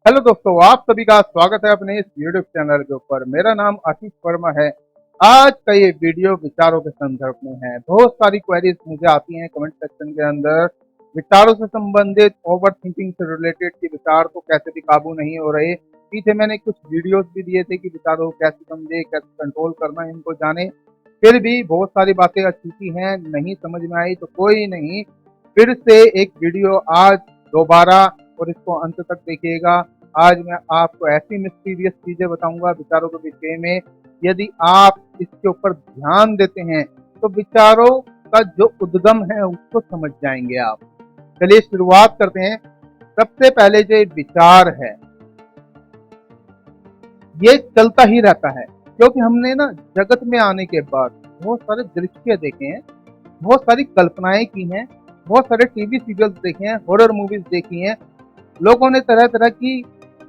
Hello दोस्तों, आप सभी का स्वागत है अपने इस यूट्यूब चैनल के ऊपर। मेरा नाम आशीष वर्मा है। आज का ये वीडियो विचारों के संदर्भ में है। बहुत सारी क्वेरीज मुझे आती हैं कमेंट सेक्शन के अंदर, विचारों से संबंधित, ओवर थिंकिंग से रिलेटेड कि विचार तो कैसे भी काबू नहीं हो रहे। पीछे मैंने कुछ वीडियोस भी दिए थे कि विचारों को कैसे समझे, कैसे कंट्रोल करना है, इनको जाने। फिर भी बहुत सारी बातें अच्छी हैं, नहीं समझ में आई तो कोई नहीं, फिर से एक वीडियो आज दोबारा, और इसको अंत तक देखिएगा। आज मैं आपको ऐसी मिस्टीरियस चीजें बताऊंगा विचारों के विषय में। यदि आप इसके ऊपर ध्यान देते हैं तो विचारों का जो उद्गम है उसको समझ जाएंगे आप। चलिए शुरुआत करते हैं। सबसे पहले जो विचार है ये चलता ही रहता है, क्योंकि हमने ना जगत में आने के बाद बहुत सारे दृश्य देखे हैं, बहुत सारी कल्पनाएं की हैं, बहुत सारे टीवी सीरियल्स देखे हैं, हॉरर मूवीज देखी हैं। लोगों ने तरह तरह की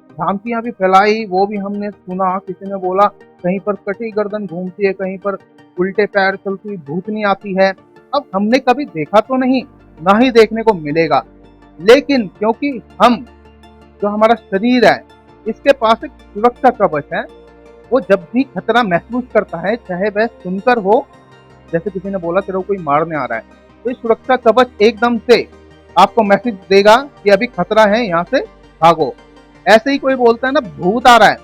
भ्रांतियां भी फैलाई, वो भी हमने सुना। किसी ने बोला कहीं पर कटी गर्दन घूमती है, कहीं पर उल्टे पैर चलती भूतनी आती है। अब हमने कभी देखा तो नहीं, ना ही देखने को मिलेगा, लेकिन क्योंकि हम, जो हमारा शरीर है, इसके पास एक सुरक्षा कवच है। वो जब भी खतरा महसूस करता है, चाहे वह सुनकर हो, जैसे किसी ने बोला तेरे को कोई मारने आ रहा है, तो ये सुरक्षा कवच एकदम से आपको मैसेज देगा कि अभी खतरा है, यहाँ से भागो। ऐसे ही कोई बोलता है ना भूत आ रहा है,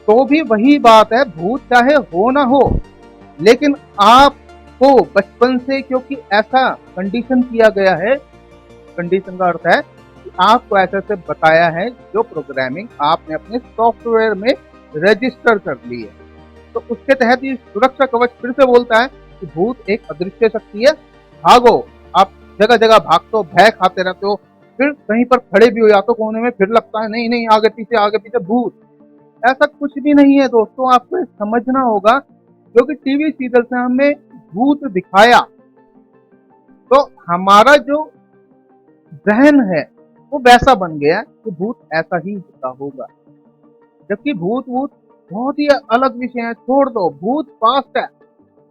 तो भी वही बात है, भूत चाहे हो ना हो, लेकिन आपको बचपन से क्योंकि ऐसा कंडीशन किया गया है, कंडीशन का अर्थ है कि आपको ऐसे ऐसे बताया है, जो प्रोग्रामिंग आपने अपने सॉफ्टवेयर में रजिस्टर कर ली है। तो उसके तहत ये सुरक्षा कवच फिर से बोलता है कि भूत एक अदृश्य शक्ति है, भागो। आप जगह जगह भागते हो, भय खाते रहते हो, फिर कहीं पर खड़े भी हो जाते हो कोने में, फिर लगता है नहीं नहीं आगे पीछे भूत। ऐसा कुछ भी नहीं है दोस्तों, आपको समझना होगा। क्योंकि टीवी सीरियल से हमें भूत दिखाया, तो हमारा जो जहन है वो वैसा बन गया कि भूत ऐसा ही होता होगा। जबकि भूत भूत बहुत ही अलग विषय है। छोड़ दो, भूत पास्ट है,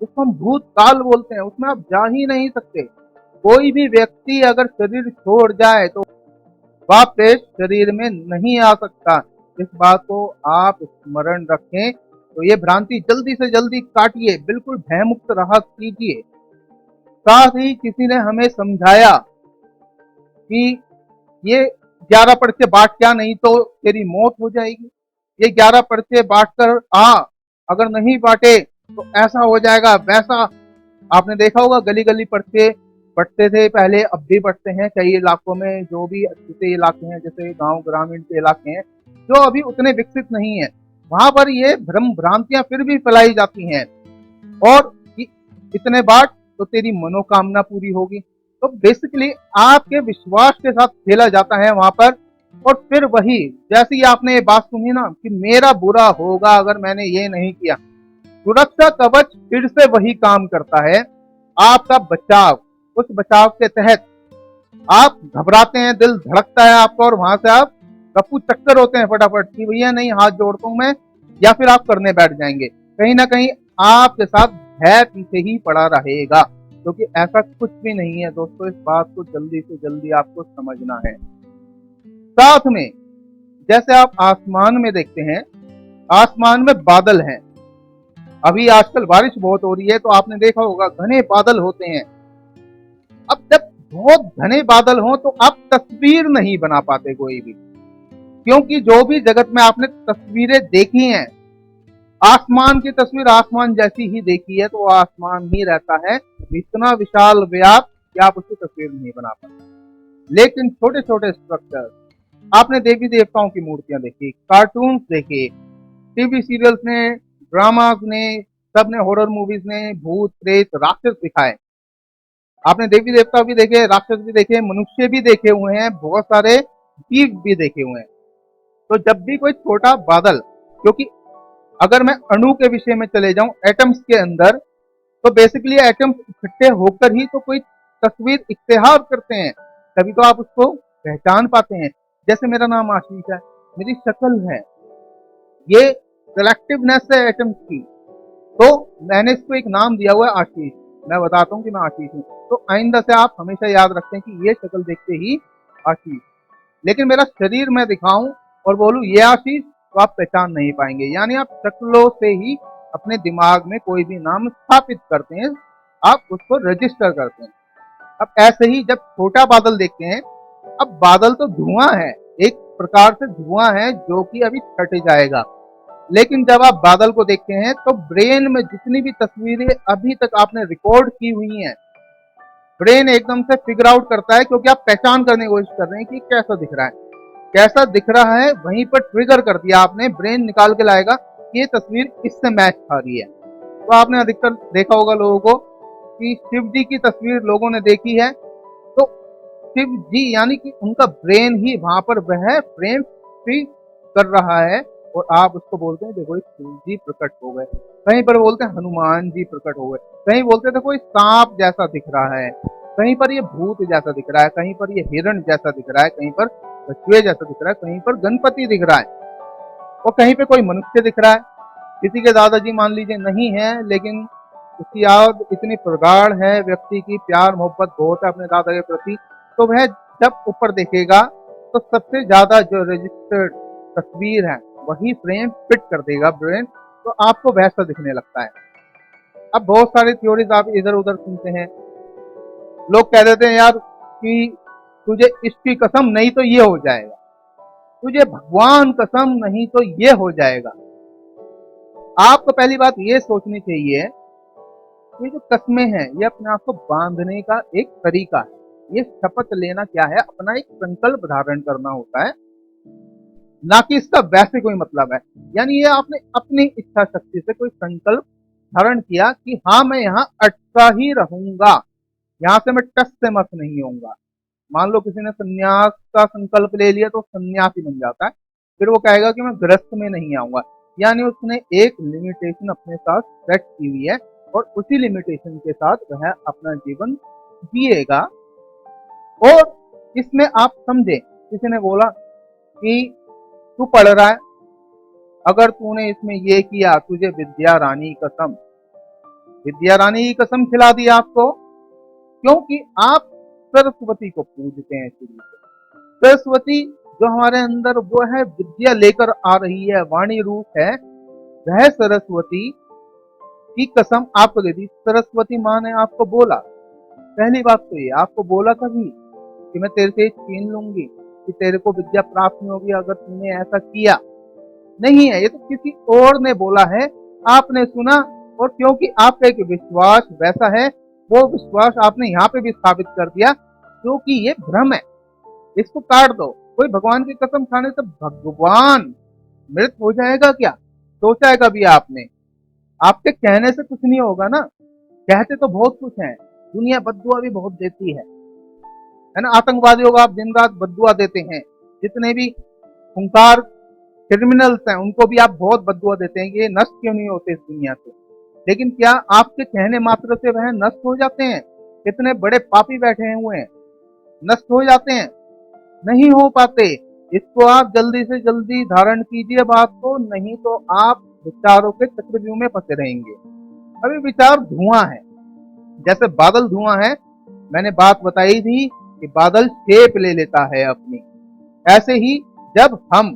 उसको हम भूत काल बोलते हैं, उसमें आप जा ही नहीं सकते। कोई भी व्यक्ति अगर शरीर छोड़ जाए तो वापस शरीर में नहीं आ सकता। इस बात को आप स्मरण रखें। तो ये भ्रांति जल्दी से जल्दी काटिए, बिल्कुल भयमुक्त रहा कीजिए। साथ ही किसी ने हमें समझाया कि ये 11 पर्चे बांट, क्या नहीं तो तेरी मौत हो जाएगी। ये 11 पर्चे बांट कर आ, अगर नहीं बांटे तो ऐसा हो जाएगा वैसा। आपने देखा होगा गली गली पर्चे बंटते थे पहले, अब भी बंटते हैं कई इलाकों में। जो भी अच्छे इलाके हैं, जैसे गांव ग्रामीण के इलाके हैं जो अभी उतने विकसित नहीं है, वहां पर ये भ्रम भ्रांतियां फिर भी फैलाई जाती हैं। और इतने बांट तो तेरी मनोकामना पूरी होगी। तो बेसिकली आपके विश्वास के साथ खेला जाता है वहां पर। और फिर वही, जैसे ही आपने ये बात सुनी ना कि मेरा बुरा होगा अगर मैंने ये नहीं किया, सुरक्षा कवच फिर से वही काम करता है, आपका बचाव। उस बचाव के तहत आप घबराते हैं, दिल धड़कता है आपका, और वहां से आप रफू चक्कर होते हैं फटाफट कि भैया नहीं, हाथ जोड़ता हूं मैं, या फिर आप करने बैठ जाएंगे। कहीं ना कहीं आपके साथ भय पीछे ही पड़ा रहेगा, क्योंकि ऐसा कुछ भी नहीं है दोस्तों। इस बात को जल्दी से जल्दी आपको समझना है। साथ में, जैसे आप आसमान में देखते हैं, आसमान में बादल हैं। अभी आजकल बारिश बहुत हो रही है, तो आपने देखा होगा घने बादल होते हैं। अब जब बहुत घने बादल हो तो आप तस्वीर नहीं बना पाते कोई भी, क्योंकि जो भी जगत में आपने तस्वीरें देखी हैं, आसमान की तस्वीर आसमान जैसी ही देखी है, तो वो आसमान ही रहता है, इतना विशाल व्याप कि आप उसकी तस्वीर नहीं बना पाते। लेकिन छोटे छोटे स्ट्रक्चर, आपने देवी देवताओं की मूर्तियां देखी, कार्टून्स देखे, टीवी सीरियल्स ने, ड्रामास ने, सबने, हॉरर मूवीज ने भूत प्रेत राक्षस दिखाए। आपने देवी देवता भी देखे, राक्षस भी देखे, मनुष्य भी देखे हुए हैं, बहुत सारे जीव भी देखे हुए हैं। तो जब भी कोई छोटा बादल, क्योंकि अगर मैं अणु के विषय में चले जाऊं, एटम्स के अंदर, तो बेसिकली एटम्स इकट्ठे होकर ही तो कोई तस्वीर इख्तियार करते हैं, तभी तो आप उसको पहचान पाते हैं। जैसे मेरा नाम आशीष है, मेरी शक्ल है, ये सिलेक्टिवनेस है एटम्स की, तो मैंने इसको एक नाम दिया हुआ है आशीष। मैं बताता हूँ कि मैं आशीष हूँ, तो आइंदा से आप हमेशा याद रखें कि ये शक्ल देखते ही आशीष। लेकिन मेरा शरीर मैं दिखाऊं और बोलूं ये आशीष, तो आप पहचान नहीं पाएंगे। यानी आप शक्लों से ही अपने दिमाग में कोई भी नाम स्थापित करते हैं, आप उसको रजिस्टर करते हैं। अब ऐसे ही जब छोटा बादल देखते हैं, अब बादल तो धुआं है, एक प्रकार से धुआं है जो कि अभी छट जाएगा। लेकिन जब आप बादल को देखते हैं तो ब्रेन में जितनी भी तस्वीरें अभी तक आपने रिकॉर्ड की हुई हैं, ब्रेन एकदम से फिगर आउट करता है, क्योंकि आप पहचान करने की कोशिश कर रहे हैं कि कैसा दिख रहा है। कैसा दिख रहा है वहीं पर ट्रिगर कर दिया आपने, ब्रेन निकाल के लाएगा कि ये तस्वीर इससे मैच खा रही है। तो आपने अधिकतर देखा होगा लोगों को कि शिव जी की तस्वीर लोगों ने देखी है, तो शिव जी यानी कि उनका ब्रेन ही वहां पर वह फ्रेम फिल कर रहा है, और आप उसको बोलते हैं देखो शिव जी प्रकट हो गए, कहीं पर बोलते हैं हनुमान जी प्रकट हो गए, कहीं बोलते थे कोई सांप जैसा दिख रहा है, कहीं पर ये भूत जैसा दिख रहा है, कहीं पर ये हिरण जैसा दिख रहा है, कहीं पर कछुए जैसा दिख रहा है, कहीं पर गणपति दिख रहा है, और कहीं पे कोई मनुष्य दिख रहा है। किसी के दादाजी मान लीजिए नहीं है, लेकिन उसकी याद इतनी प्रगाढ़ है, व्यक्ति की प्यार मोहब्बत बहुत है अपने दादा के प्रति, तो वह जब ऊपर देखेगा तो सबसे ज्यादा जो रजिस्टर्ड तस्वीर है वही फ्रेम फिट कर देगा ब्रेन, तो आपको वैसा दिखने लगता है। अब बहुत सारी थ्योरीज आप इधर उधर सुनते हैं, लोग कह देते हैं यार कि तुझे इसकी कसम नहीं तो ये हो जाएगा, तुझे भगवान कसम नहीं तो ये हो जाएगा। आपको पहली बात ये सोचनी चाहिए, ये जो कस्में हैं ये अपने आप को बांधने का एक तरीका है। ये शपथ लेना क्या है, अपना एक संकल्प धारण करना होता है, ना कि इसका वैसे कोई मतलब है। यानी ये आपने अपनी इच्छा शक्ति से कोई संकल्प धारण किया कि हाँ मैं यहाँ अटका ही रहूंगा, यहाँ से मैं टस से मस नहीं होऊंगा। मान लो किसी ने संन्यास का संकल्प ले लिया तो सन्यासी बन जाता है, फिर वो कहेगा कि मैं गृहस्थ में नहीं आऊंगा। यानी उसने एक लिमिटेशन अपने साथ सेट की हुई है, और उसी लिमिटेशन के साथ वह अपना जीवन जिएगा। और इसमें आप समझे, किसी ने बोला कि तू पढ़ रहा है, अगर तूने इसमें ये किया तुझे विद्या रानी कसम, विद्या रानी की कसम खिला दी आपको, क्योंकि आप सरस्वती को पूजते हैं शुरू से। सरस्वती जो हमारे अंदर वो है विद्या लेकर आ रही है, वाणी रूप है, वह सरस्वती की कसम आपको दे दी। सरस्वती माँ ने आपको बोला, पहली बात तो ये, आपको बोला कभी कि मैं तेरे से छीन लूंगी, कि तेरे को विद्या प्राप्त नहीं होगी अगर तूने ऐसा किया? नहीं है, ये तो किसी और ने बोला है, आपने सुना, और क्योंकि आपका एक विश्वास वैसा है, वो विश्वास आपने यहाँ पे भी स्थापित कर दिया, क्योंकि ये भ्रम है, इसको काट दो। कोई भगवान की कसम खाने से भगवान मृत हो जाएगा क्या? सोचा है कभी आपने? आपके कहने से कुछ नहीं होगा ना, कहते तो बहुत कुछ है, दुनिया बद्दुआ भी बहुत देती है ना। आतंकवादियों को आप दिन रात बद्दुआ देते हैं, जितने भी खूंखार क्रिमिनल्स हैं उनको भी आप बहुत बद्दुआ देते हैं कि ये नष्ट क्यों नहीं होते इस दुनिया से, लेकिन क्या आपके कहने मात्र से वह नष्ट हो जाते हैं? कितने बड़े पापी बैठे हुए हैं, नष्ट हो जाते हैं? नहीं हो पाते। इसको आप जल्दी से जल्दी धारण कीजिए बात को, नहीं तो आप विचारों के चक्रव्यूह में फंसे रहेंगे। अभी विचार धुआं है, जैसे बादल धुआं है, मैंने बात बताई थी कि बादल शेप ले लेता है अपनी, ऐसे ही जब हम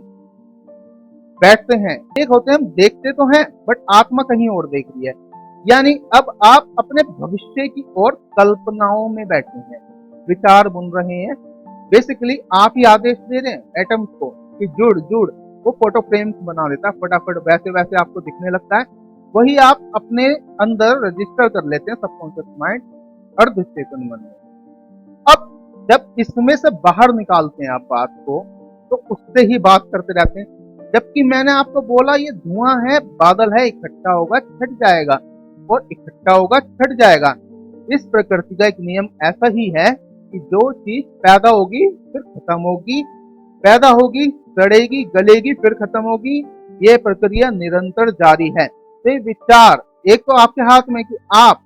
बैठते हैं, एक होते हैं हम देखते तो हैं बट आत्मा कहीं और देख रही है। यानी अब आप अपने भविष्य की ओर कल्पनाओं में बैठे हैं, विचार बुन रहे हैं, बेसिकली आप ही आदेश दे रहे हैं एटम्स को कि जुड़ जुड़, वो फोटो फ्रेम्स बना देता है फटाफट, वैसे वैसे आपको दिखने लगता है, वही आप अपने अंदर रजिस्टर कर लेते हैं सबकॉन्शियस माइंड, अर्ध चेतन मन में। अब जब इसमें से बाहर निकालते हैं आप बात को, तो उससे ही बात करते रहते हैं, जबकि मैंने आपको बोला ये धुआं है, बादल है, इकट्ठा होगा छट जाएगा, और इकट्ठा होगा छट जाएगा। इस प्रकृति का एक नियम ऐसा ही है कि जो चीज पैदा होगी फिर खत्म होगी, पैदा होगी, सड़ेगी, गलेगी, फिर खत्म होगी, ये प्रक्रिया निरंतर जारी है। तो ये विचार एक तो आपके हाथ में कि आप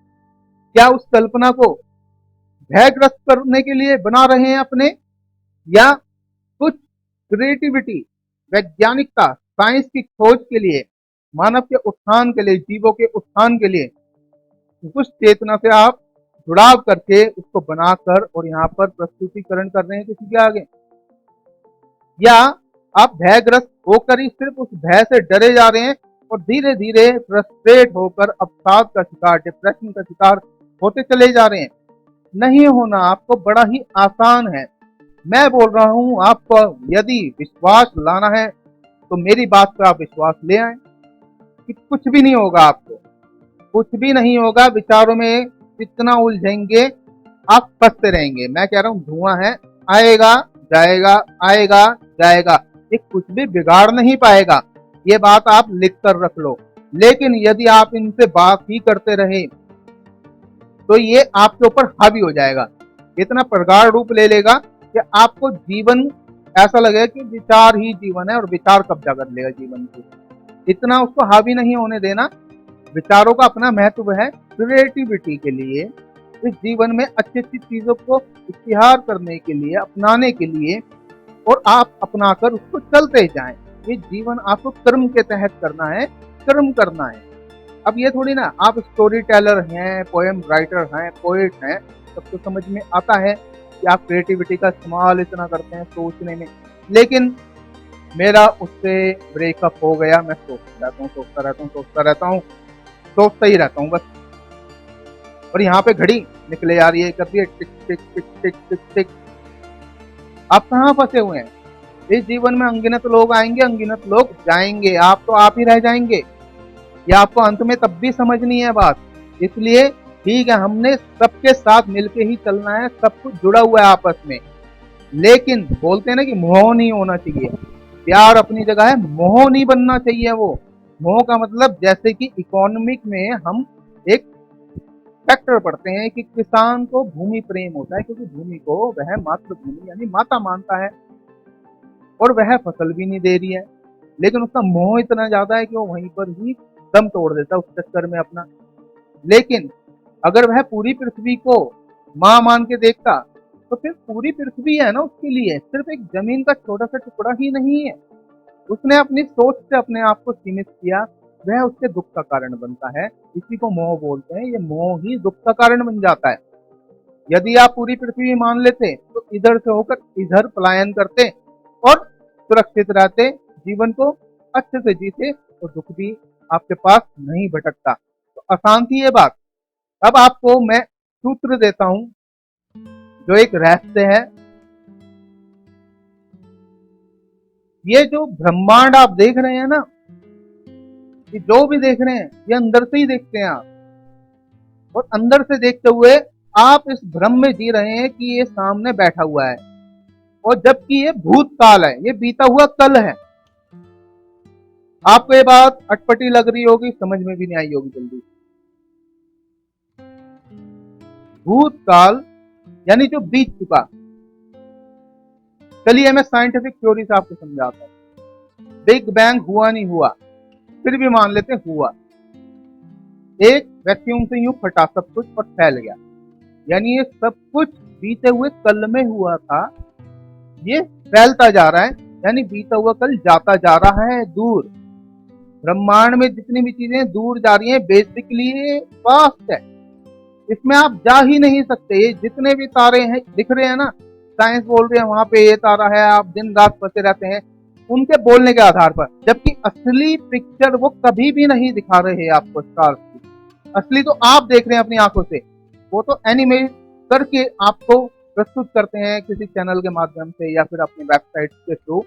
क्या उस कल्पना को भयग्रस्त करने के लिए बना रहे हैं अपने, या कुछ क्रिएटिविटी, वैज्ञानिकता, साइंस की खोज के लिए, मानव के उत्थान के लिए, जीवों के उत्थान के लिए कुछ चेतना से आप जुड़ाव करके उसको बनाकर और यहाँ पर प्रस्तुतिकरण कर रहे हैं किसी के आगे, या आप भयग्रस्त होकर ही सिर्फ उस भय से डरे जा रहे हैं और धीरे धीरे फ्रस्ट्रेट होकर अवसाद का शिकार, डिप्रेशन का शिकार होते चले जा रहे हैं। नहीं होना आपको बड़ा ही आसान है। मैं बोल रहा हूं आपको यदि विश्वास लाना है तो मेरी बात पर आप विश्वास ले आए कि कुछ भी नहीं होगा, आपको कुछ भी नहीं होगा। विचारों में इतना उलझेंगे, आप फंसते रहेंगे। मैं कह रहा हूं धुआं है, आएगा जाएगा, आएगा जाएगा, ये कुछ भी बिगाड़ नहीं पाएगा। ये बात आप लिख कर रख लो। लेकिन यदि आप इनसे बात ही करते रहे तो ये आपके ऊपर हावी हो जाएगा, इतना प्रगाढ़ रूप ले लेगा कि आपको जीवन ऐसा लगेगा कि विचार ही जीवन है और विचार कब्जा कर लेगा जीवन को। इतना उसको हावी नहीं होने देना। विचारों का अपना महत्व है क्रिएटिविटी के लिए, इस जीवन में अच्छी अच्छी चीजों को इख्तियार करने के लिए, अपनाने के लिए, और आप अपनाकर उसको चलते जाएं। ये जीवन आपको कर्म के तहत करना है, कर्म करना है। अब ये थोड़ी ना आप स्टोरी टेलर हैं, पोएम राइटर हैं, पोएट हैं, सबको समझ में आता है कि आप क्रिएटिविटी का इस्तेमाल इतना करते हैं सोचने में। लेकिन मेरा उससे ब्रेकअप हो गया। मैं सोचता रहता हूँ, सोचता रहता हूँ, सोचता रहता हूँ, सोचता ही रहता हूँ बस। और यहाँ पे घड़ी निकले जा रही है, कर रही है टिक टिक टिक टिक टिक टिक। आप कहाँ फंसे हुए हैं? इस जीवन में अनगिनत लोग आएंगे, अनगिनत लोग जाएंगे, आप तो आप ही रह जाएंगे। ये आपको अंत में तब भी समझनी है बात। इसलिए ठीक है, हमने सबके साथ मिलके ही चलना है, सब कुछ जुड़ा हुआ है आपस में। लेकिन बोलते हैं ना कि मोह नहीं होना चाहिए। प्यार अपनी जगह है, मोह नहीं बनना चाहिए। वो मोह का मतलब जैसे कि इकोनॉमिक में हम एक फैक्टर पढ़ते हैं कि किसान को भूमि प्रेम होता है, क्योंकि भूमि को वह मातृभूमि यानी माता मानता है और वह फसल भी नहीं दे रही है। लेकिन उसका मोह इतना ज्यादा है कि वो वहीं पर ही दम तोड़ देता है उस चक्कर में अपना। लेकिन अगर वह पूरी पृथ्वी को मां मान के देखता तो फिर पूरी पृथ्वी है ना उसके लिए, सिर्फ एक जमीन का छोटा सा टुकड़ा ही नहीं है। उसने अपनी सोच से अपने आप को सीमित किया, वह उसके दुख का कारण बनता है। इसी को मोह बोलते हैं। ये मोह ही दुख का कारण बन जाता है। यदि आप पूरी पृथ्वी मान लेते तो इधर से होकर इधर पलायन करते और सुरक्षित रहते, जीवन को अच्छे से जीते, तो दुख भी आपके पास नहीं भटकता। तो आसान थी ये बात। अब आपको मैं सूत्र देता हूं, जो एक रहस्य है। ये जो ब्रह्मांड आप देख रहे हैं ना, ये जो भी देख रहे हैं ये अंदर से ही देखते हैं आप। और अंदर से देखते हुए आप इस भ्रम में जी रहे हैं कि ये सामने बैठा हुआ है, और जबकि ये भूतकाल है, ये बीता हुआ कल है। आपको ये बात अटपटी लग रही होगी, समझ में भी नहीं आई होगी जल्दी। भूतकाल यानी जो बीत चुका। चलिए मैं साइंटिफिक थ्योरी से आपको समझाता हूं। बिग बैंग हुआ नहीं हुआ, फिर भी मान लेते हुआ। एक वैक्यूम से यूं फटा सब कुछ और फैल गया, यानी ये सब कुछ बीते हुए कल में हुआ था, ये फैलता जा रहा है, यानी बीता हुआ कल जाता जा रहा है दूर। ब्रह्मांड में जितनी भी चीजें दूर जा रही हैं, बेसिकली पास्ट है, इसमें आप जा ही नहीं सकते। ये जितने भी तारे हैं दिख रहे हैं ना, साइंस बोल रहे हैं वहां पे ये तारा है, आप दिन रात फंसे रहते हैं उनके बोलने के आधार पर, जबकि असली पिक्चर वो कभी भी नहीं दिखा रहे हैं आपको। स्टार्स की असली तो आप देख रहे हैं अपनी आंखों से, वो तो एनिमेट करके आपको प्रस्तुत करते हैं किसी चैनल के माध्यम से या फिर अपनी वेबसाइट के थ्रू।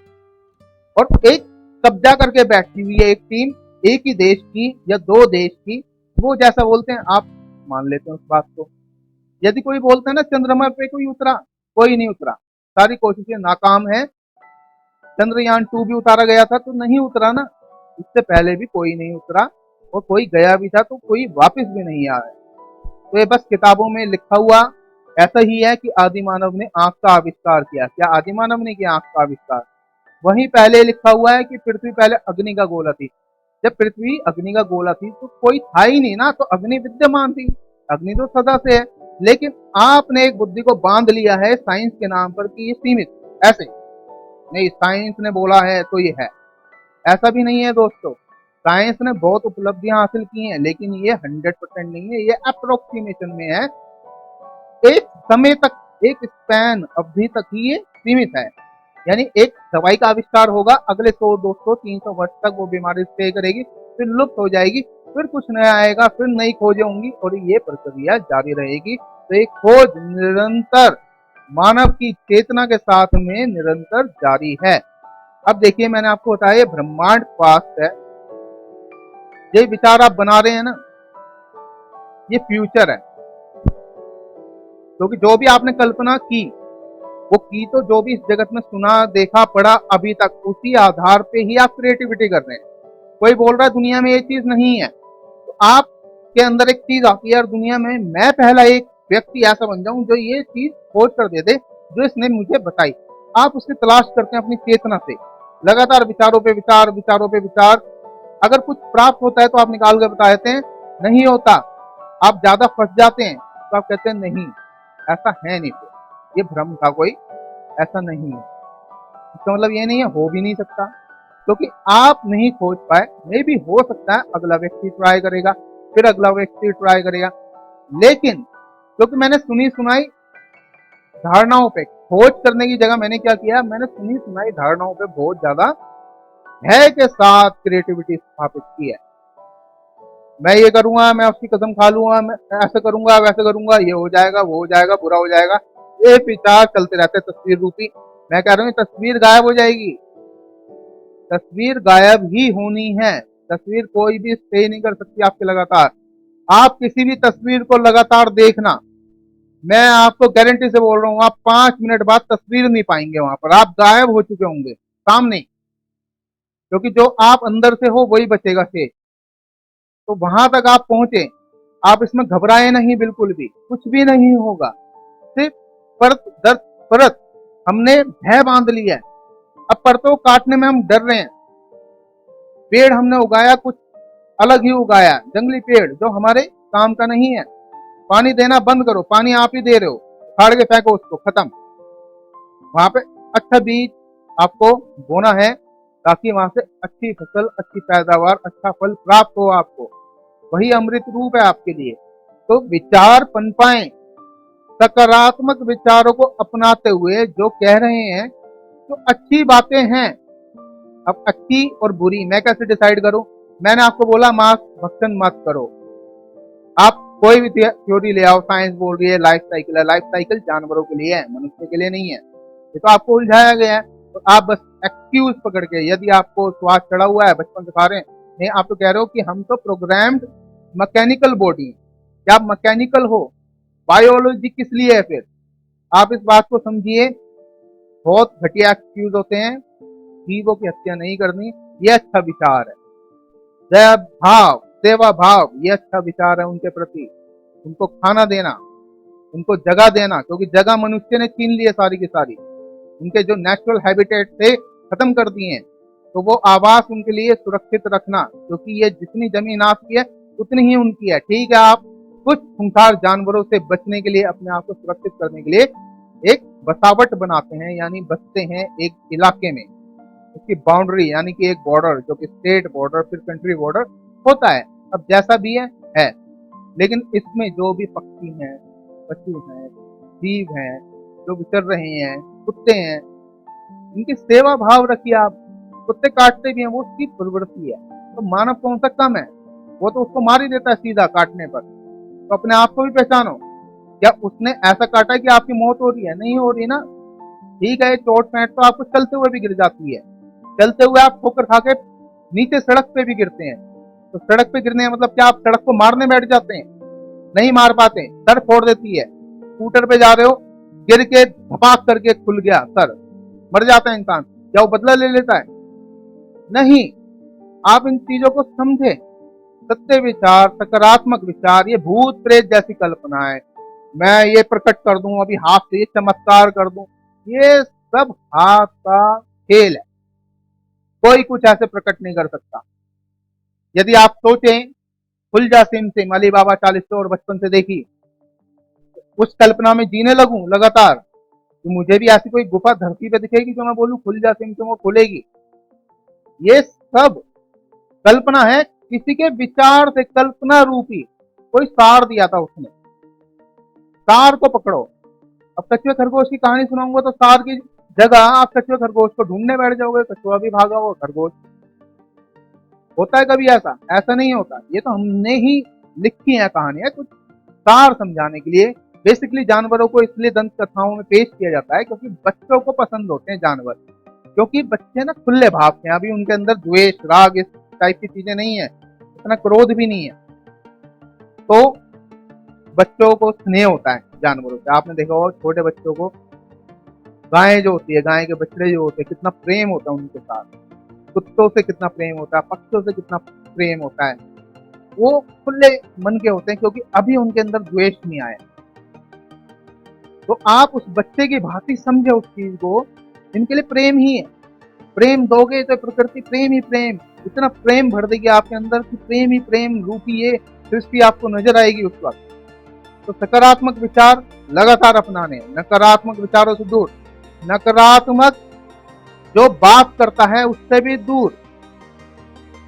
और एक कब्जा करके बैठी हुई है एक टीम, एक ही देश की या दो देश की, वो जैसा बोलते हैं आप मान लेते हैं उस बात को। यदि कोई बोलता है ना चंद्रमा पे कोई उतरा, कोई नहीं उतरा, सारी कोशिशें नाकाम है। चंद्रयान 2 भी उतारा गया था तो नहीं उतरा ना, इससे पहले भी कोई नहीं उतरा, और कोई गया भी था तो कोई वापस भी नहीं आया। तो ये बस किताबों में लिखा हुआ ऐसा ही है कि आदि मानव ने आंख का आविष्कार किया। क्या आदि मानव ने किया आंख का आविष्कार? वहीं पहले लिखा हुआ है कि पृथ्वी पहले अग्नि का गोला थी। जब पृथ्वी अग्नि का गोला थी तो कोई था ही नहीं ना, तो अग्नि विद्यमान थी, अग्नि तो सदा से है। लेकिन आपने एक बुद्धि को बांध लिया है साइंस के नाम पर कि ये सीमित, ऐसे नहीं, साइंस ने बोला है तो ये है, ऐसा भी नहीं है दोस्तों। साइंस ने बहुत उपलब्धियां हासिल की हैं, लेकिन ये 100% नहीं है, ये अप्रोक्सीमेशन में है। एक समय तक, एक स्पैन अवधि तक ही ये सीमित है। यानी एक दवाई का आविष्कार होगा, अगले 100, 200, 300 वर्ष तक वो बीमारी स्टे करेगी, फिर लुप्त हो जाएगी, फिर कुछ नया आएगा, फिर नई खोजें होंगी और ये प्रक्रिया जारी रहेगी। तो एक खोज निरंतर मानव की चेतना के साथ में निरंतर जारी है। अब देखिए, मैंने आपको बताया ये ब्रह्मांड पास्ट है, ये विचार आप बना रहे हैं ना, ये फ्यूचर है। क्योंकि जो भी आपने कल्पना की, वो की तो जो भी इस जगत में सुना, देखा, पढ़ा अभी तक, उसी आधार पे ही आप क्रिएटिविटी कर रहे हैं। कोई बोल रहा है दुनिया में ये चीज नहीं है, तो आपके अंदर एक चीज आती है, यार दुनिया में मैं पहला एक व्यक्ति ऐसा बन जाऊं जो ये चीज खोज कर दे दे जो इसने मुझे बताई। आप उसकी तलाश करते हैं अपनी चेतना से, लगातार विचारों पे विचार, विचारों पे विचार। अगर कुछ प्राप्त होता है तो आप निकाल कर बता देते हैं, नहीं होता आप ज्यादा फंस जाते हैं तो आप कहते हैं नहीं, ऐसा है नहीं, तो ये भ्रम था, कोई ऐसा नहीं है। इसका मतलब ये नहीं है, हो भी नहीं सकता, क्योंकि आप नहीं खोज पाए। मे भी हो सकता है अगला व्यक्ति ट्राई करेगा, फिर अगला व्यक्ति ट्राई करेगा, लेकिन क्योंकि मैंने सुनी सुनाई धारणाओं पे खोज करने की जगह मैंने क्या किया, मैंने सुनी सुनाई धारणाओं पे बहुत ज्यादा भय के साथ क्रिएटिविटी स्थापित की है। मैं ये करूंगा, मैं उसकी कसम खा लूंगा, मैं ऐसा करूंगा, वैसे करूंगा, ये हो जाएगा, वो हो जाएगा, बुरा हो जाएगा, ये विचार चलते रहते हैं तस्वीर रूपी। मैं कह रहा हूँ तस्वीर गायब हो जाएगी, तस्वीर गायब ही होनी है। तस्वीर कोई भी स्टे नहीं कर सकती आपके लगातार। आप किसी भी तस्वीर को लगातार देखना, मैं आपको गारंटी से बोल रहा हूँ, आप 5 मिनट बाद तस्वीर नहीं पाएंगे, वहां पर आप गायब हो चुके होंगे सामने, क्योंकि जो आप अंदर से हो वही बचेगा शेष। तो वहां तक आप पहुंचे, आप इसमें घबराए नहीं, बिल्कुल भी कुछ भी नहीं होगा। सिर्फ परत दर परत हमने भय बांध लिया है, अब परतों काटने में हम डर रहे हैं। पेड़ हमने उगाया कुछ अलग ही उगाया, जंगली पेड़ जो हमारे काम का नहीं है। पानी देना बंद करो, पानी आप ही दे रहे हो, फाड़ के फेंको उसको, खत्म। वहां पे अच्छा बीज आपको बोना है, ताकि वहां से अच्छी फसल, अच्छी पैदावार, अच्छा फल प्राप्त हो आपको। वही अमृत रूप है आपके लिए। तो विचार पनपाएं, सकारात्मक विचारों को अपनाते हुए जो कह रहे हैं, तो अच्छी बातें हैं। अब अच्छी और बुरी मैं कैसे डिसाइड करूं? मैंने आपको बोला मांस भक्षण मत करो। आप कोई भी थ्योरी ले आओ, साइंस बोल रही है लाइफ साइकिल है, लाइफ साइकिल जानवरों के लिए है, मनुष्य के लिए नहीं है। ये तो आपको उलझाया गया है। तो आप बस एक्सक्यूज पकड़ के, यदि आपको स्वाद चढ़ा हुआ है, बचपन से खा रहे हैं, नहीं आप तो कह रहे हो कि हम तो प्रोग्राम्ड मैकेनिकल बॉडी, क्या आप मैकेनिकल हो? बायोलॉजी किस लिए है फिर? आप इस बात को समझिए। बहुत घटिया एक्सक्यूज होते हैं, जीवों की हत्या नहीं करनी, ये अच्छा विचार है। दया भाव, सेवा भाव, ये अच्छा विचार है उनके प्रति। उनको खाना देना, उनको जगह देना, क्योंकि जगह मनुष्य ने छीन ली है सारी की सारी। उनके जो नेचुरल हैबिटेट थे खत्म कर दिए हैं, तो वो आवास उनके लिए सुरक्षित रखना, क्योंकि ये जितनी जमीन आपकी है उतनी ही उनकी है। ठीक है, आप कुछ खूंखार जानवरों से बचने के लिए, अपने आप को सुरक्षित करने के लिए एक बसावट बनाते हैं, यानी बसते हैं एक इलाके में, उसकी बाउंड्री यानी कि एक बॉर्डर, जो कि स्टेट बॉर्डर फिर कंट्री बॉर्डर होता है। अब जैसा भी है। लेकिन इसमें जो भी पक्षी हैं, पशु हैं, जीव हैं, जो विचर रहे हैं, कुत्ते हैं, इनकी सेवा भाव रखिए आप। कुत्ते काटते भी हैं, वो उसकी प्रवृत्ति है। तो मानव कौन सा कम है? वो तो उसको मार ही देता है सीधा काटने पर। तो अपने आप को भी पहचानो, क्या उसने ऐसा काटा है कि आपकी मौत हो रही है? नहीं हो रही ना। ठीक है, चोट पैंट तो आपको चलते हुए भी गिर जाती है, चलते हुए आप ठोकर खा के नीचे सड़क पे भी गिरते हैं। तो सड़क पे गिरने का मतलब क्या आप सड़क को मारने बैठ जाते हैं? नहीं मार पाते, सर फोड़ देती है। स्कूटर पे जा रहे हो, गिर के धपाक करके खुल गया सर, मर जाता है इंसान, क्या वो बदला ले लेता है? नहीं। आप इन चीजों को समझे। सत्य विचार, सकारात्मक विचार, ये भूत प्रेत जैसी कल्पना है, मैं ये प्रकट कर दूं, अभी हाथ से ये चमत्कार कर दूं, ये सब हाथ का खेल है। कोई कुछ ऐसे प्रकट नहीं कर सकता। यदि आप सोचें, खुल जा सिम सिम, अली बाबा 40 और बचपन से देखी, उस कल्पना में जीने लगूं लगातार, तो मुझे भी ऐसी कोई गुफा धरती पे दिखेगी जो मैं बोलूं खुल जा सिम सिम, वो खुलेगी? ये सब कल्पना है, किसी के विचार से, कल्पना रूपी कोई सार दिया था उसने, सार को पकड़ो। अब कछुए खरगोश की कहानी सुनाऊंगा तो सार की जगह आप कछुए खरगोश को ढूंढने बैठ जाओगे, कछुआ भी भागा होगा, खरगोश। होता है कभी ऐसा? ऐसा नहीं होता। ये तो हमने ही लिखी है कहानियां कुछ सार समझाने के लिए। बेसिकली जानवरों को इसलिए दंत कथाओं में पेश किया जाता है क्योंकि बच्चों को पसंद होते हैं जानवर, क्योंकि बच्चे ना खुले भाव के हैं, अभी उनके अंदर द्वेष राग इस टाइप की चीजें नहीं है, इतना क्रोध भी नहीं है, तो बच्चों को स्नेह होता है जानवरों से। आपने देखा होगा छोटे बच्चों को गाय जो होती है, गाय के बछड़े जो होते हैं, कितना प्रेम होता है उनके साथ, कुत्तों से कितना प्रेम होता है, पक्षियों से कितना प्रेम होता है। वो खुले मन के होते हैं क्योंकि अभी उनके अंदर द्वेष नहीं आया। तो आप उस बच्चे की भांति समझे उस चीज को, इनके लिए प्रेम ही है। प्रेम दोगे तो प्रकृति प्रेम ही प्रेम, इतना प्रेम भर देगी आपके अंदर कि प्रेम ही प्रेम रूपी ये सृष्टि आपको नजर आएगी उस वक्त। तो सकारात्मक विचार लगातार अपनाने, नकारात्मक विचारों से दूर, नकारात्मक जो बात करता है उससे भी दूर,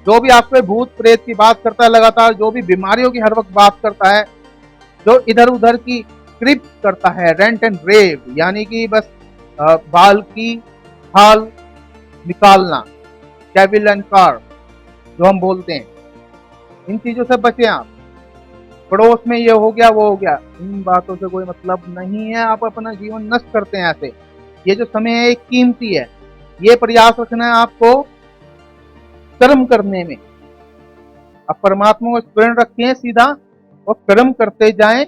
जो भी आपके भूत प्रेत की बात करता है लगातार, जो भी बीमारियों की हर वक्त बात करता है, जो इधर उधर की स्क्रिप्ट करता है, रेंट एंड रेव, यानी कि बस बाल की खाल निकालना, डेविल एंड कार जो हम बोलते हैं, इन चीजों से बचें आप। पड़ोस में ये हो गया वो हो गया, इन बातों से कोई मतलब नहीं है। आप अपना जीवन नष्ट करते हैं ऐसे। ये जो समय है एक कीमती है, ये प्रयास रखना है आपको कर्म करने में। अब परमात्मा को स्मरण रखें सीधा और कर्म करते जाएं,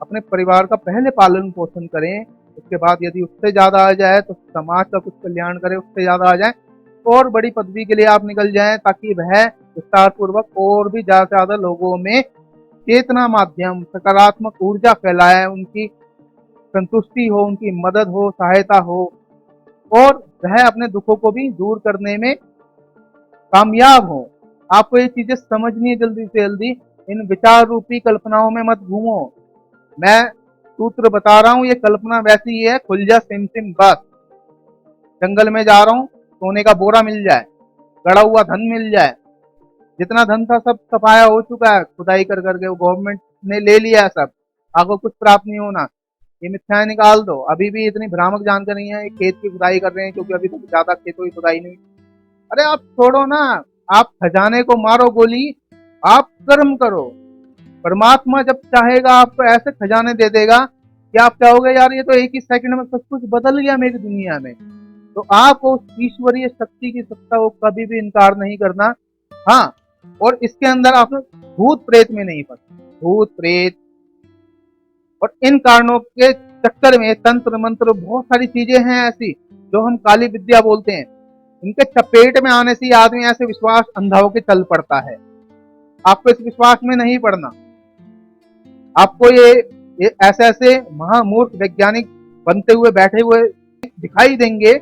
अपने परिवार का पहले पालन पोषण करें, उसके बाद यदि उससे ज्यादा आ जाए तो समाज का कुछ कल्याण करें, उससे ज्यादा आ जाए और बड़ी पदवी के लिए आप निकल जाएं, ताकि वह विस्तार पूर्वक और भी ज्यादा से ज्यादा लोगों में चेतना माध्यम सकारात्मक ऊर्जा फैलाए, उनकी संतुष्टि हो, उनकी मदद हो, सहायता हो, और वह अपने दुखों को भी दूर करने में कामयाब हो। आपको ये चीजें समझनी है जल्दी से जल्दी। इन विचार रूपी कल्पनाओं में मत घूमो। मैं सूत्र बता रहा हूँ, ये कल्पना वैसी ही है, खुल जा सिम सिम बस। जंगल में जा रहा हूँ, सोने का बोरा मिल जाए, गड़ा हुआ धन मिल जाए, जितना धन था सब सफाया हो चुका है, खुदाई कर करके वो गवर्नमेंट ने ले लिया है सब, आपको कुछ प्राप्त नहीं होना, ये मिथ्याएं निकाल दो। अभी भी इतनी भ्रामक जानकारी है, खेत की खुदाई कर रहे हैं क्योंकि अभी तक ज्यादा खेतों की खुदाई नहीं। अरे आप छोड़ो ना, आप खजाने को मारो गोली, आप कर्म करो। परमात्मा जब चाहेगा आपको ऐसे खजाने दे देगा कि आप चाहोगे यार ये तो एक ही सेकंड में सब कुछ बदल गया मेरी दुनिया में। तो आप उस ईश्वरीय शक्ति की सत्ता को कभी भी इनकार नहीं करना। हाँ, और इसके अंदर आप भूत प्रेत में नहीं फंसे। भूत प्रेत और इन कारणों के चक्कर में तंत्र मंत्र बहुत सारी चीजें हैं ऐसी जो हम काली विद्या बोलते हैं, इनके चपेट में आने से आदमी ऐसे विश्वास अंधा होकर चल पड़ता है। आपको इस विश्वास में नहीं पड़ना। आपको ये ऐसे ऐसे महामूर्ख वैज्ञानिक बनते हुए बैठे हुए दिखाई देंगे,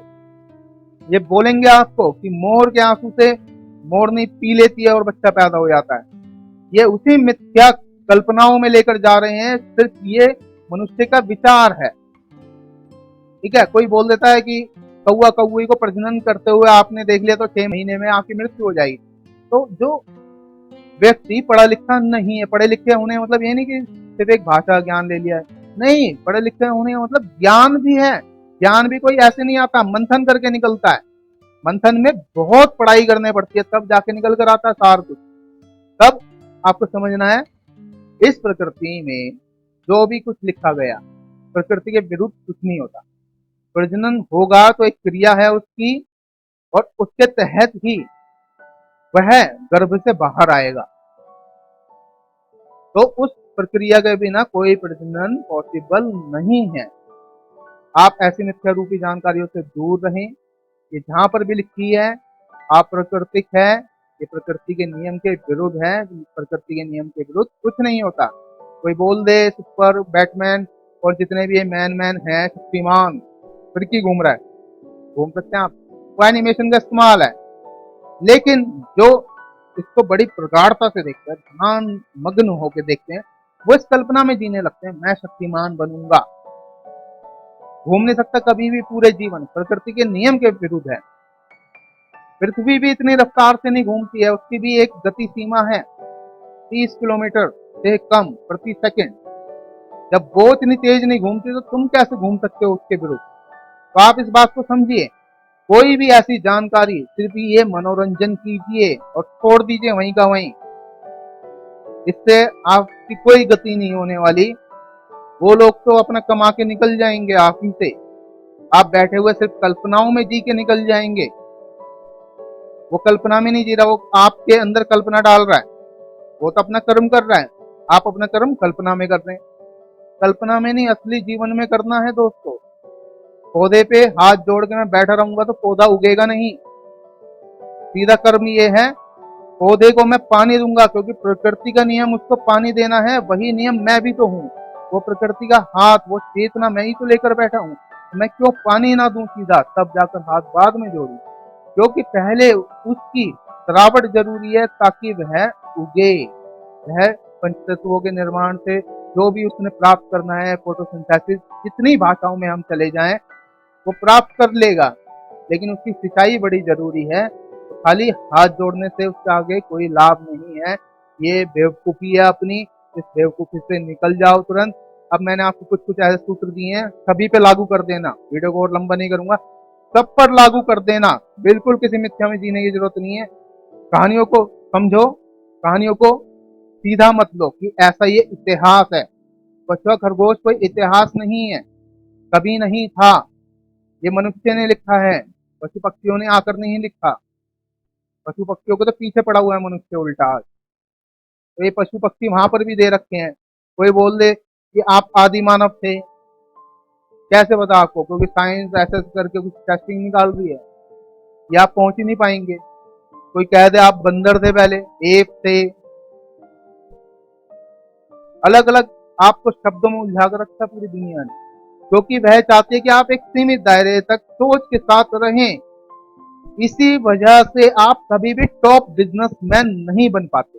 ये बोलेंगे आपको कि मोर के आंसू से मोरनी पी लेती है और बच्चा पैदा हो जाता है। ये उसी मिथ्या कल्पनाओं में लेकर जा रहे हैं। सिर्फ ये मनुष्य का विचार है, ठीक है। कोई बोल देता है कि कौआ कौई को प्रजनन करते हुए आपने देख लिया तो 6 महीने में आपकी मृत्यु हो जाएगी। तो जो व्यक्ति पढ़ा लिखा नहीं है, पढ़े लिखे होने मतलब ये नहीं कि सिर्फ एक भाषा ज्ञान ले लिया है, नहीं, पढ़े लिखे होने का मतलब ज्ञान भी है। ज्ञान भी कोई ऐसे नहीं आता, मंथन करके निकलता है। मंथन में बहुत पढ़ाई करने पड़ती है, तब जाके निकल कर आता है सार कुछ। तब आपको समझना है इस प्रकृति में जो भी कुछ लिखा गया, प्रकृति के विरुद्ध कुछ नहीं होता। प्रजनन होगा तो एक क्रिया है उसकी, और उसके तहत ही वह गर्भ से बाहर आएगा। तो उस प्रक्रिया के बिना कोई प्रजनन पॉसिबल नहीं है। आप ऐसी मिथ्या रूपी जानकारियों से दूर रहें। ये जहां पर भी लिखी है अप्राकृतिक है, ये प्रकृति के नियम के विरुद्ध है। प्रकृति के नियम के विरुद्ध कुछ नहीं होता। कोई बोल दे सुपर बैटमैन और जितने भी ये मैन है, शक्तिमान फिर की घूम रहा है, घूम सकते हैं आप, वो एनिमेशन का इस्तेमाल है। लेकिन जो इसको बड़ी प्रगाढ़ता से देखते हैं, ध्यान मग्न होकर देखते हैं, वो इस कल्पना में जीने लगते हैं मैं शक्तिमान बनूंगा। घूम नहीं सकता कभी भी पूरे जीवन, प्रकृति के नियम के विरुद्ध है। पृथ्वी भी इतनी रफ्तार से नहीं घूमती है, उसकी भी एक गति सीमा है, 30 किलोमीटर से कम प्रति सेकंड। जब वो इतनी तेज नहीं घूमती तो तुम कैसे घूम सकते हो उसके विरुद्ध? तो आप इस बात को समझिए, कोई भी ऐसी जानकारी सिर्फ ये मनोरंजन कीजिए और छोड़ दीजिए वहीं का वहीं। इससे आपकी कोई गति नहीं होने वाली। वो लोग तो अपना कमा के निकल जाएंगे आप ही से, आप बैठे हुए सिर्फ कल्पनाओं में जी के निकल जाएंगे। वो कल्पना में नहीं जी रहा, वो आपके अंदर कल्पना डाल रहा है। वो तो अपना कर्म कर रहा है, आप अपना कर्म कल्पना में कर रहे हैं। कल्पना में नहीं, असली जीवन में करना है दोस्तों। पौधे पे हाथ जोड़ के मैं बैठा रहूंगा तो पौधा उगेगा नहीं। सीधा कर्म ये है, पौधे को मैं पानी दूंगा, क्योंकि प्रकृति का नियम उसको पानी देना है। वही नियम मैं भी तो हूँ। वो प्रकृति का हाथ, वो चेतना मैं ही तो लेकर बैठा हूँ। मैं क्यों पानी ना दूं सीधा, तब जाकर हाथ बाद में जोड़ू? क्योंकि पहले उसकी सरावट जरूरी है ताकि वह उगे। वह पंचतत्वों के निर्माण से जो भी उसने प्राप्त करना है, फोटोसिंथेसिस, जितनी भाषाओं में हम चले जाएं वो प्राप्त कर लेगा। लेकिन उसकी सिंचाई बड़ी जरूरी है। तो खाली हाथ जोड़ने से उसके आगे कोई लाभ नहीं है। ये बेवकूफ़ी है अपनी, इस बेवकूफ़ी से निकल जाओ तुरंत। अब मैंने आपको कुछ कुछ ऐसे सूत्र दिए हैं, सभी पे लागू कर देना। वीडियो को और लंबा नहीं करूंगा, सब पर लागू कर देना। बिल्कुल किसी मिथ्या में जीने की जरूरत नहीं है। कहानियों को समझो, कहानियों को सीधा मत लो कि ऐसा ये इतिहास है। कछुआ खरगोश कोई इतिहास नहीं है, कभी नहीं था। ये मनुष्य ने लिखा है, पशु पक्षियों ने आकर नहीं लिखा। पशु पक्षियों को तो पीछे पड़ा हुआ है मनुष्य उल्टा। तो ये पशु पक्षी वहां पर भी दे रखे हैं। कोई बोल दे कि आप आदि मानव थे, कैसे पता आपको? क्योंकि साइंस ऐसे करके कुछ टेस्टिंग निकाल रही है, ये आप पहुंच ही नहीं पाएंगे। कोई कह दे आप बंदर थे, पहले एप थे, अलग अलग आपको शब्दों में उलझा कर रखा पूरी दुनिया ने, क्योंकि वह चाहती है कि आप एक सीमित दायरे तक सोच के साथ रहें। इसी वजह से आप कभी भी टॉप बिजनेसमैन नहीं बन पाते।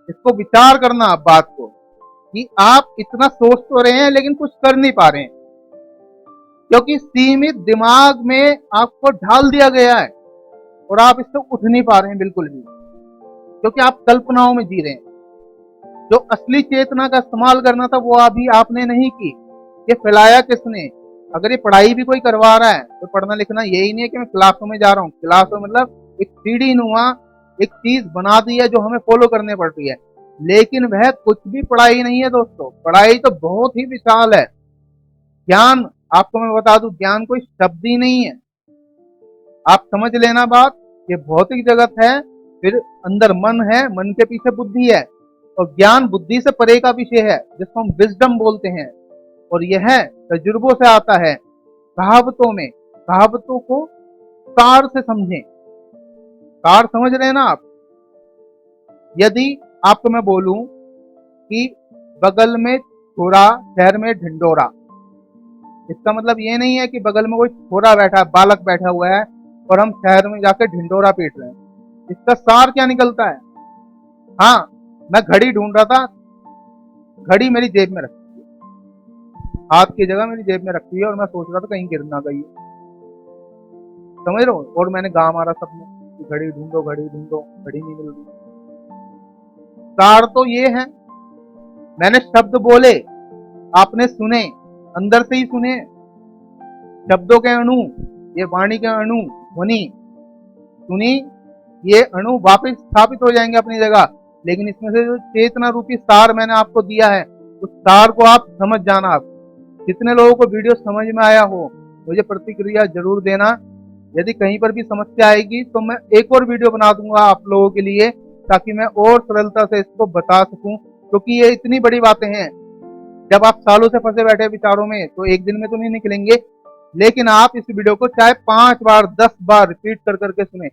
इसको विचार करना आप बात को, कि आप इतना सोच तो रहे हैं लेकिन कुछ कर नहीं पा रहे हैं, क्योंकि सीमित दिमाग में आपको ढाल दिया गया है और आप इससे उठ नहीं पा रहे हैं बिल्कुल भी, क्योंकि आप कल्पनाओं में जी रहे हैं। जो असली चेतना का इस्तेमाल करना था वो अभी आपने नहीं की। ये फैलाया किसने? अगर ये पढ़ाई भी कोई करवा रहा है तो पढ़ना लिखना यही नहीं है कि मैं क्लासों में जा रहा हूँ। क्लास में मतलब एक सीढ़ी नुमा एक चीज बना दी है जो हमें फॉलो करने पड़ रही है, लेकिन वह कुछ भी पढ़ाई नहीं है दोस्तों। पढ़ाई तो बहुत ही विशाल है। ज्ञान, आपको मैं बता दूं, ज्ञान कोई शब्द ही नहीं है। आप समझ लेना बात। ये भौतिक जगत है, फिर अंदर मन है, मन के पीछे बुद्धि है, और ज्ञान बुद्धि से परे का विषय है जिसको हम विजडम बोलते हैं। और यह तजुर्बों से आता है, कहावतों में। कहावतों को सार से समझें। सार समझ रहे हैं ना आप? यदि आपको मैं बोलूं कि बगल में छोरा, शहर में ढिंडोरा, इसका मतलब ये नहीं है कि बगल में कोई छोरा बैठा है, बालक बैठा हुआ है और हम शहर में जाकर ढिंडोरा पीट रहे हैं। इसका सार क्या निकलता है? हाँ, मैं घड़ी ढूंढ रहा था, घड़ी मेरी जेब में रखी है, हाथ की जगह मेरी जेब में रखी है, और मैं सोच रहा था कहीं गिर ना गई। समझ रहे हो? और मैंने गा मारा सबने कि घड़ी ढूंढो, घड़ी ढूंढो, घड़ी नहीं मिल रही। सार तो ये है, मैंने शब्द बोले, आपने सुने, अंदर से ही सुने। शब्दों के अणु, ये वाणी के अणु, ध्वनि सुनी, ये अणु वापस स्थापित हो जाएंगे अपनी जगह। लेकिन इसमें से जो चेतना रूपी सार मैंने आपको दिया है, उस सार को आप समझ जाना। आप जितने लोगों को वीडियो समझ में आया हो, मुझे प्रतिक्रिया जरूर देना। यदि कहीं पर भी समस्या आएगी तो मैं एक और वीडियो बना दूंगा आप लोगों के लिए, ताकि मैं और सरलता से इसको बता सकूं, क्योंकि ये इतनी बड़ी बातें हैं। जब आप सालों से फंसे बैठे विचारों में, तो एक दिन में तो नहीं निकलेंगे। लेकिन आप इस वीडियो को चाहे 5 बार 10 बार रिपीट कर करके सुने।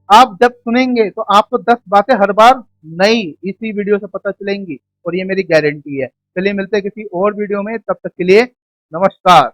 आप जब सुनेंगे तो आपको 10 बातें हर बार नई इसी वीडियो से पता चलेंगी, और ये मेरी गारंटी है। चलिए मिलते हैं किसी और वीडियो में, तब तक के लिए नमस्कार।